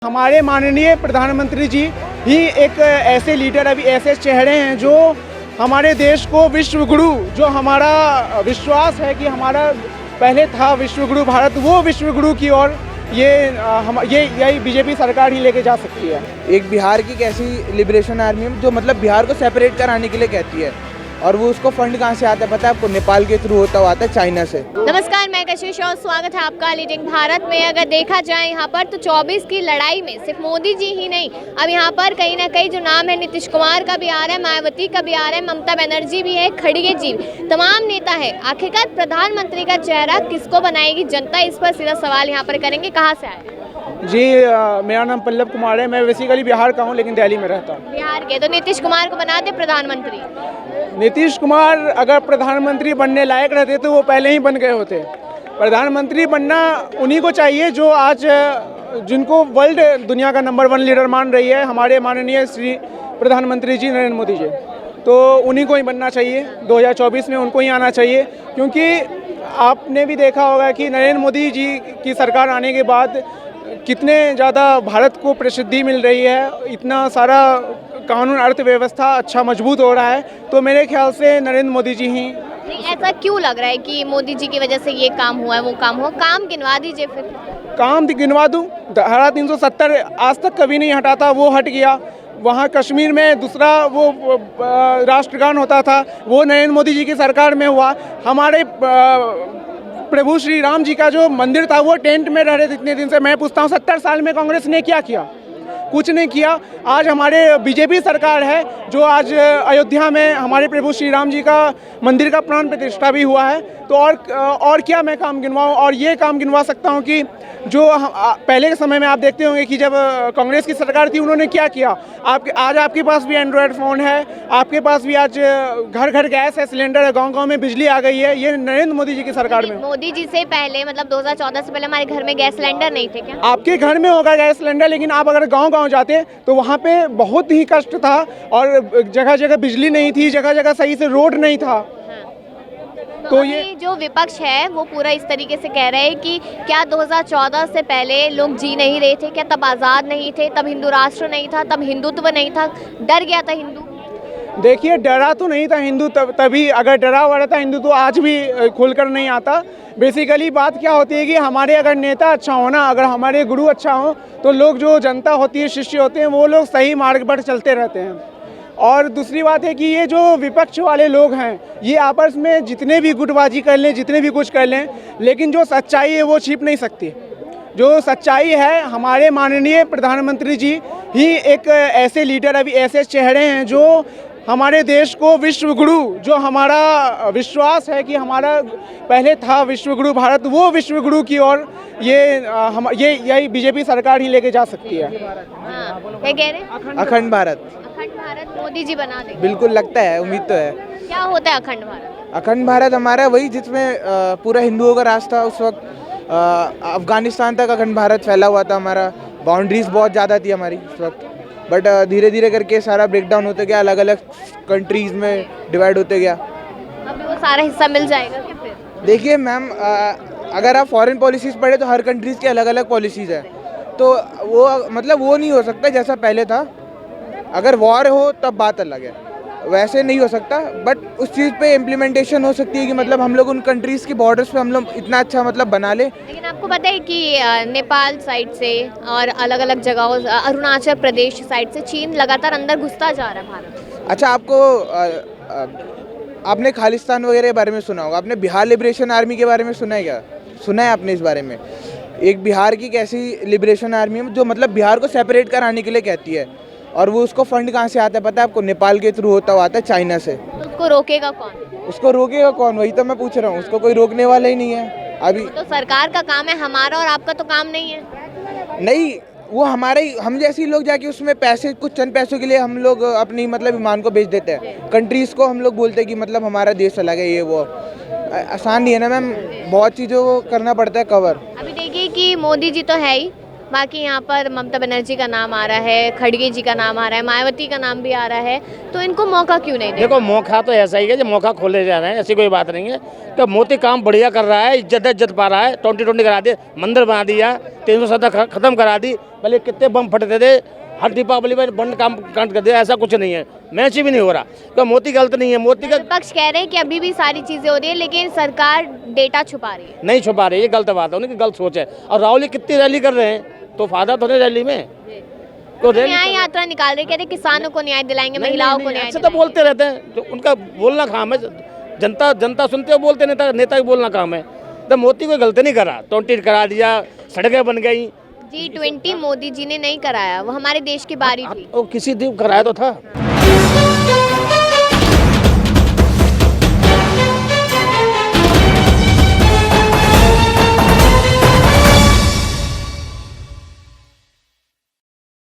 हमारे माननीय प्रधानमंत्री जी ही एक ऐसे लीडर, अभी ऐसे चेहरे हैं जो हमारे देश को विश्व गुरु, जो हमारा विश्वास है कि हमारा पहले था विश्व गुरु भारत, वो विश्व गुरु की ओर यही बीजेपी सरकार ही लेके जा सकती है। एक बिहार की कैसी लिबरेशन आर्मी जो मतलब बिहार को सेपरेट कराने के लिए कहती है, और वो उसको फंड कहाँ से आता है पता है आपको? नेपाल के थ्रू होता हुआ आता है, चाइना से। नमस्कार, मैं कशिश और स्वागत है आपका लीडिंग भारत में। अगर देखा जाए यहाँ पर तो 24 की लड़ाई में सिर्फ मोदी जी ही नहीं, अब यहाँ पर कहीं ना कहीं जो नाम है नीतीश कुमार का भी आ रहा है, मायावती का भी आ रहा है, ममता बनर्जी भी है, खड़गे जी, तमाम नेता है। आखिरकार प्रधानमंत्री का चेहरा किसको बनाएगी जनता, इस पर सीधा सवाल यहाँ पर करेंगे। कहाँ से आए जी? मेरा नाम पल्लव कुमार है। मैं बेसिकली बिहार का हूँ लेकिन दिल्ली में रहता हूँ। बिहार के, तो नीतीश कुमार को बना दे प्रधानमंत्री। नीतीश कुमार अगर प्रधानमंत्री बनने लायक रहते तो वो पहले ही बन गए होते। प्रधानमंत्री बनना उन्हीं को चाहिए जो आज जिनको वर्ल्ड दुनिया का नंबर 1 लीडर मान रही है हमारे माननीय श्री प्रधानमंत्री जी नरेंद्र मोदी जी। तो उन्हीं को ही बनना चाहिए, 2024 में उनको ही आना चाहिए। क्योंकि आपने भी देखा होगा कि नरेंद्र मोदी जी की सरकार आने के बाद कितने ज़्यादा भारत को प्रसिद्धि मिल रही है, इतना सारा कानून अर्थव्यवस्था अच्छा मजबूत हो रहा है। तो मेरे ख्याल से नरेंद्र मोदी जी ही। नहीं, ऐसा क्यों लग रहा है कि मोदी जी की वजह से ये काम हुआ है, वो काम हुआ? काम गिनवा दीजिए फिर। काम गिनवा दूँ? धारा 370 आज तक कभी नहीं हटा था, वो हट गया। वहाँ कश्मीर में दूसरा वो राष्ट्रगान होता था, वो नरेंद्र मोदी जी की सरकार में हुआ। हमारे प्रभु श्री राम जी का जो मंदिर था वो टेंट में रह रहे थे इतने दिन से। मैं पूछता हूँ 70 साल में कांग्रेस ने क्या किया? कुछ नहीं किया। आज हमारे बीजेपी सरकार है जो आज अयोध्या में हमारे प्रभु श्री राम जी का मंदिर का प्राण प्रतिष्ठा भी हुआ है। तो और क्या मैं काम गिनवाऊँ? और ये काम गिनवा सकता हूँ कि जो पहले के समय में आप देखते होंगे कि जब कांग्रेस की सरकार थी उन्होंने क्या किया। आज आपके पास भी एंड्रॉयड फ़ोन है, आपके पास भी आज घर घर गैस है, सिलेंडर है, गांव गांव में बिजली आ गई है। ये नरेंद्र मोदी जी की सरकार में। मोदी जी से पहले मतलब 2014 से पहले हमारे घर में गैस सिलेंडर नहीं थे क्या? आपके घर में होगा गैस सिलेंडर, लेकिन आप अगर गांव जाते तो वहाँ पे बहुत ही कष्ट था और जगह जगह बिजली नहीं थी, जगह जगह सही से रोड नहीं था। तो ये जो विपक्ष है वो पूरा इस तरीके से कह रहे हैं कि क्या 2014 से पहले लोग जी नहीं रहे थे क्या? तब आज़ाद नहीं थे, तब हिंदू राष्ट्र नहीं था, तब हिंदुत्व नहीं था, डर गया था हिंदू? देखिए, डरा तो नहीं था हिंदू तभी। अगर डरा हुआ रहता हिंदू तो आज भी खुलकर नहीं आता। बेसिकली बात क्या होती है कि हमारे अगर नेता अच्छा हो ना, अगर हमारे गुरु अच्छा हो, तो लोग जो जनता होती है, शिष्य होते हैं, वो लोग सही मार्ग पर चलते रहते हैं। और दूसरी बात है कि ये जो विपक्ष वाले लोग हैं ये आपस में जितने भी गुटबाजी कर लें, जितने भी कुछ कर लें, लेकिन जो सच्चाई है वो छिप नहीं सकती। जो सच्चाई है, हमारे माननीय प्रधानमंत्री जी ही एक ऐसे लीडर, अभी ऐसे चेहरे हैं जो हमारे देश को विश्व गुरु, जो हमारा विश्वास है कि हमारा पहले था विश्व गुरु भारत, वो विश्व गुरु की ओर यही बीजेपी सरकार ही लेके जा सकती है। क्या कह रहे हैं? अखंड भारत। अखंड भारत मोदी जी बना देंगे? बिल्कुल लगता है, उम्मीद तो है। क्या होता है अखंड भारत? अखंड भारत हमारा वही जिसमें पूरा हिंदुओं का राज था उस वक्त। अफगानिस्तान तक अखंड भारत फैला हुआ था हमारा। बाउंड्रीज बहुत ज़्यादा थी हमारी उस वक्त, बट धीरे धीरे करके सारा ब्रेकडाउन होते गया, अलग अलग कंट्रीज़ में डिवाइड होते गया। अभी वो सारा हिस्सा मिल जाएगा क्या फिर? देखिए मैम, अगर आप फॉरेन पॉलिसीज़ पढ़े तो हर कंट्रीज़ की अलग अलग पॉलिसीज़ है। तो वो मतलब वो नहीं हो सकता जैसा पहले था। अगर वॉर हो तब बात अलग है, वैसे नहीं हो सकता। बट उस चीज़ पे इम्प्लीमेंटेशन हो सकती है कि मतलब हम लोग उन कंट्रीज़ की बॉर्डर्स पे हम लोग इतना अच्छा मतलब बना ले। लेकिन आपको पता है कि नेपाल साइड से और अलग अलग जगहों, अरुणाचल प्रदेश साइड से चीन लगातार अंदर घुसता जा रहा है भारत। अच्छा, आपने खालिस्तान वगैरह के बारे में सुना होगा, आपने बिहार लिबरेशन आर्मी के बारे में सुना है क्या? सुना है आपने इस बारे में? एक बिहार की कैसी लिबरेशन आर्मी है जो मतलब बिहार को सेपरेट कराने के लिए कहती है, और वो उसको फंड कहाँ से आता है पता है आपको? नेपाल के थ्रू होता हुआ आता है, चाइना से। तो उसको रोकेगा कौन? उसको रोकेगा कौन? वही तो मैं पूछ रहा हूँ। उसको कोई रोकने वाला ही नहीं है अभी। तो सरकार का काम है, हमारा और आपका तो काम नहीं है। नहीं, वो हमारे हम जैसे लोग जाके उसमें पैसे, कुछ चंद पैसों के लिए हम लोग अपनी मतलब ईमान को बेच देते हैं। कंट्रीज़ को हम लोग बोलते हैं कि मतलब हमारा देश अलग है, ये वो। आसान नहीं है ना मैम, बहुत चीज़ों को करना पड़ता है कवर। अभी देखिए कि मोदी जी तो है ही, बाकी यहाँ पर ममता बनर्जी का नाम आ रहा है, खड़गे जी का नाम आ रहा है, मायावती का नाम भी आ रहा है, तो इनको मौका क्यों नहीं दे? देखो मौका तो ऐसा ही है जो मौका खोले जा रहे हैं, ऐसी कोई बात नहीं है। तो मोदी काम बढ़िया कर रहा है, इज्जत पा रहा है, 2020 करा दिया, मंदिर बना दिया, 370 खत्म करा दी। पहले कितने बम फटते थे, हर दीपावली में बंद काम कांड कर दिया, ऐसा कुछ नहीं है, मैच भी नहीं हो रहा। तो मोदी गलत नहीं है, मोदी का विपक्ष कह रहे हैं कि अभी भी सारी चीजें हो रही है लेकिन सरकार डेटा छुपा रही है। नहीं छुपा रही, ये गलत बात है, उनकी गलत सोच है। और राहुल जी कितनी रैली कर रहे हैं, तो फायदा तो नहीं रैली में। तो रैली न्याय यात्रा निकाल रहे, कहते किसानों को न्याय दिलाएंगे, महिलाओं को न्याय ऐसे तो बोलते रहते हैं, जो उनका बोलना काम है, जनता सुनते हो बोलते, नेता की बोलना काम है। तो मोदी कोई गलती नहीं करा, 20 करा दिया, सड़कें बन गई। G20 मोदी जी ने नहीं कराया, वो हमारे देश की बारी थी। किसी दिन कराया तो था।